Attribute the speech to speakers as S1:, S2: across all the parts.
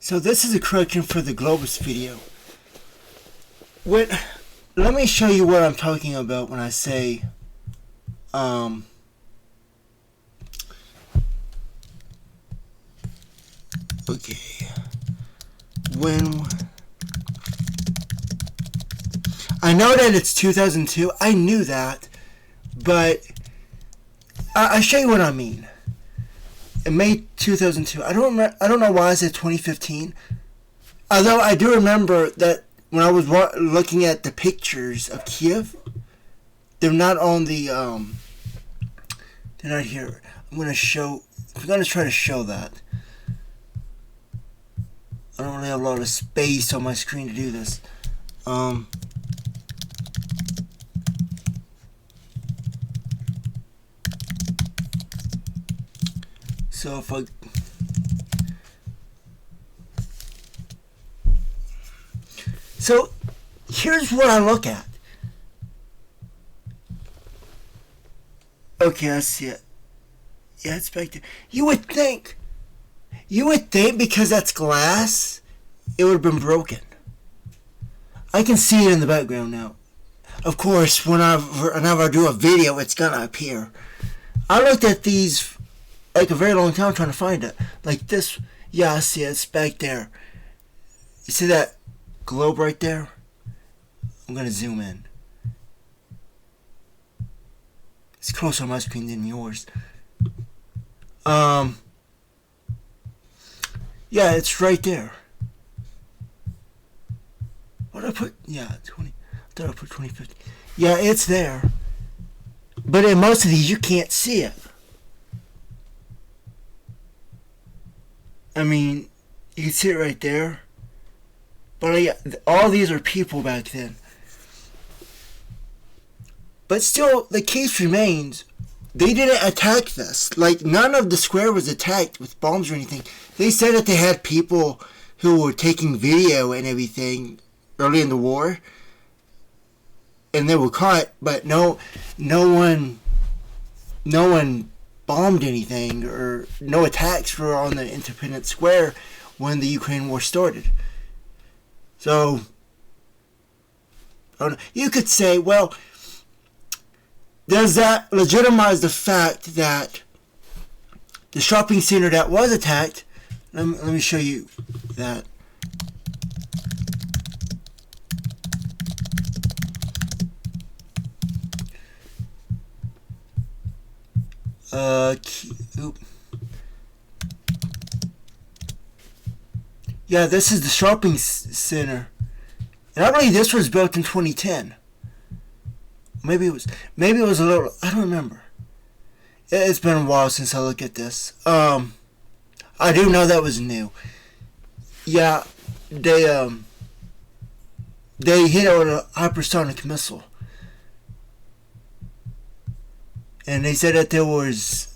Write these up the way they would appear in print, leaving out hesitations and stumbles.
S1: So this is a correction for the GLOBUS video. Let me show you what I'm talking about when I say okay, when I know that it's 2002, I knew that, but I'll show you what I mean. In May 2002, I don't know why I said 2015. Although I do remember that when I was looking at the pictures of Kyiv, they're not on the they're not here. I'm gonna try to show that. I don't really have a lot of space on my screen to do this. So if I here's what I look at. Okay, I see it. Yeah, it's back there. You would think because that's glass, it would have been broken. I can see it in the background now. Of course, whenever I do a video, it's gonna appear. I looked at these like a very long time trying to find it. Like this, yeah, I see it. It's back there. You see that globe right there? I'm gonna zoom in. It's closer on my screen than yours. Yeah, it's right there. What did I put? Yeah, 20. I thought I put 2050. Yeah, it's there. But in most of these, you can't see it. I mean, you can see it right there. But yeah, all these are people back then. But still, the case remains, they didn't attack this. Like, none of the square was attacked with bombs or anything. They said that they had people who were taking video and everything early in the war. And they were caught, but no one bombed anything, or no attacks were on the Independence Square when the Ukraine war started. So, you could say, well, does that legitimize the fact that the shopping center that was attacked, let me show you that. Yeah, this is the shopping center, and I believe this was built in 2010. Maybe it was a little. I don't remember. It's been a while since I looked at this. I do know that was new. Yeah, they hit it with a hypersonic missile. And they said that there was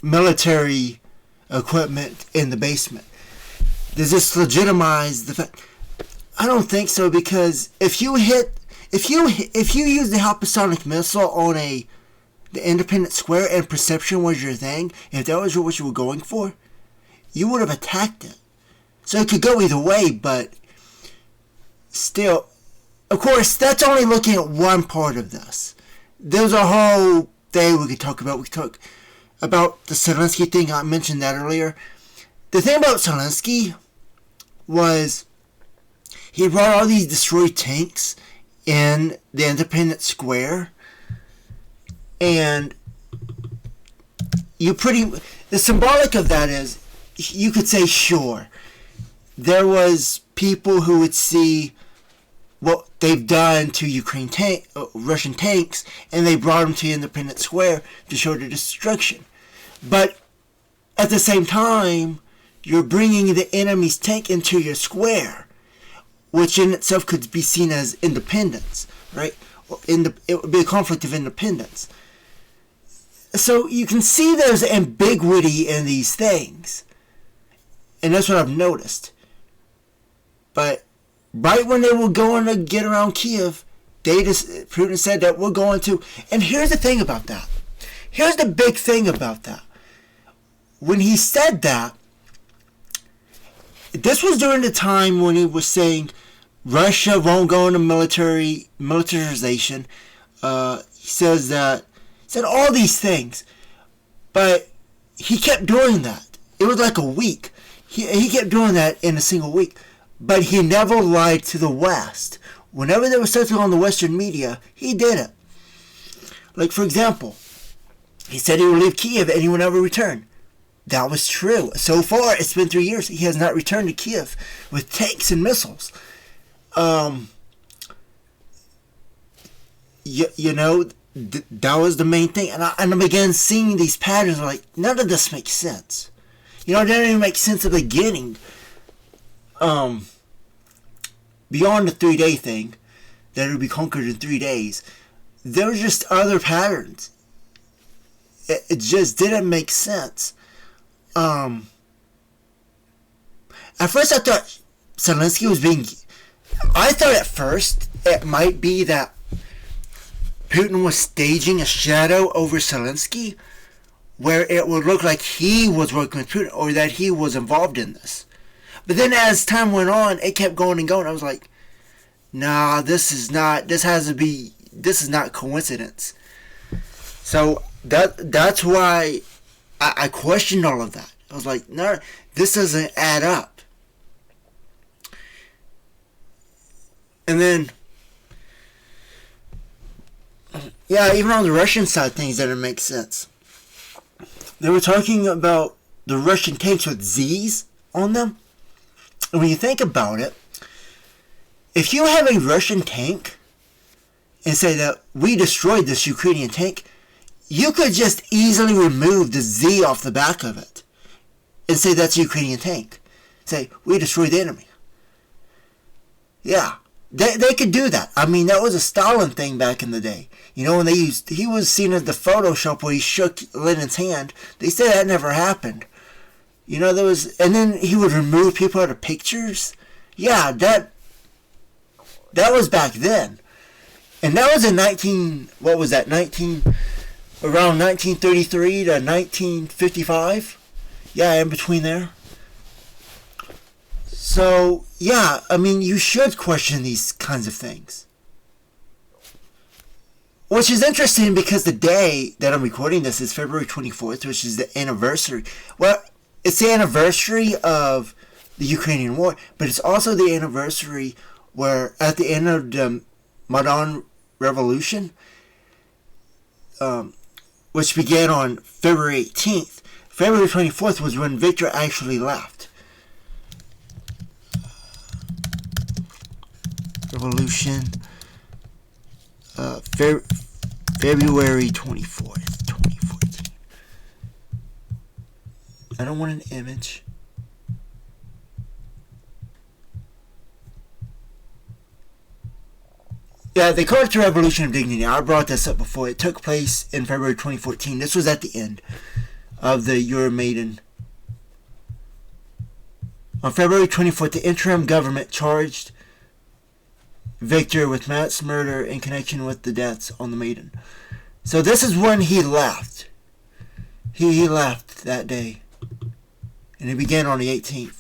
S1: military equipment in the basement. Does this legitimize the fact? I don't think so, because if you use the hypersonic missile on the Independence Square and perception was your thing, if that was what you were going for, you would have attacked it. So it could go either way, but still, of course, that's only looking at one part of this. There's a whole thing we could talk about. We could talk about the Zelensky thing. I mentioned that earlier. The thing about Zelensky was he brought all these destroyed tanks in the Independence Square, and the symbolic of that is, you could say, sure, there was people who would see what they've done to Russian tanks, and they brought them to Independence Square to show the destruction. But at the same time, you're bringing the enemy's tank into your square, which in itself could be seen as independence, right? It would be a conflict of independence. So you can see there's ambiguity in these things, and that's what I've noticed. But right when they were going to get around Kyiv, Putin said that we're going to. And here's the thing about that. Here's the big thing about that. When he said that, This was during the time when he was saying Russia won't go into militarization. He said all these things, but he kept doing that. It was like a week. He kept doing that in a single week, but he never lied to the West. Whenever there was something on the Western media, he did it. Like, for example, he said he would leave Kyiv and he would never return. That was true. So far, it's been 3 years. He has not returned to Kyiv with tanks and missiles. That was the main thing. And I began seeing these patterns like, none of this makes sense. It didn't even make sense at the beginning. Beyond the 3-day thing, that it would be conquered in 3 days, there were just other patterns. It just didn't make sense. At first I thought Zelensky was being... I thought at first it might be that Putin was staging a shadow over Zelensky where it would look like he was working with Putin or that he was involved in this. But then as time went on, it kept going and going. I was like, nah, this is not coincidence. So that's why I questioned all of that. I was like, no, this doesn't add up. And then, yeah, even on the Russian side, things didn't make sense. They were talking about the Russian tanks with Z's on them. And when you think about it, if you have a Russian tank and say that we destroyed this Ukrainian tank, you could just easily remove the Z off the back of it and say that's a Ukrainian tank. Say, we destroyed the enemy. Yeah, they could do that. I mean, that was a Stalin thing back in the day. When he was seen at the Photoshop where he shook Lenin's hand. They said that never happened. And then he would remove people out of pictures. Yeah, that was back then. And that was in around 1933 to 1955. Yeah, in between there. So, yeah, I mean, you should question these kinds of things. Which is interesting because the day that I'm recording this is February 24th, which is the anniversary. Well, it's the anniversary of the Ukrainian war, but it's also the anniversary where at the end of the Maidan Revolution, which began on February 18th, February 24th was when Victor actually left. Revolution, February 24th, 2014. I don't want an image. Yeah, they call it the Revolution of Dignity. I brought this up before. It took place in February 2014. This was at the end of the Euromaidan. On February 24th, the interim government charged Victor with mass murder in connection with the deaths on the Maidan. So this is when he left. He left that day. And it began on the 18th.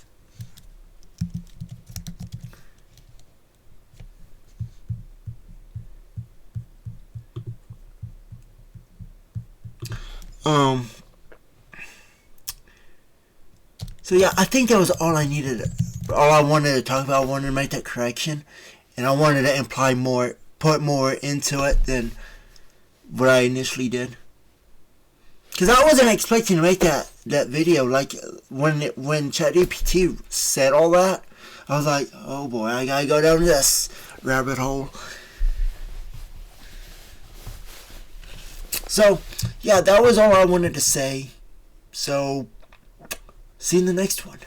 S1: So yeah, I think that was all I wanted to talk about. I wanted to make that correction. And I wanted to put more into it than what I initially did. Because I wasn't expecting to make that video. Like, when ChatGPT said all that, I was like, oh boy, I gotta go down this rabbit hole. So, yeah, that was all I wanted to say. So, see you in the next one.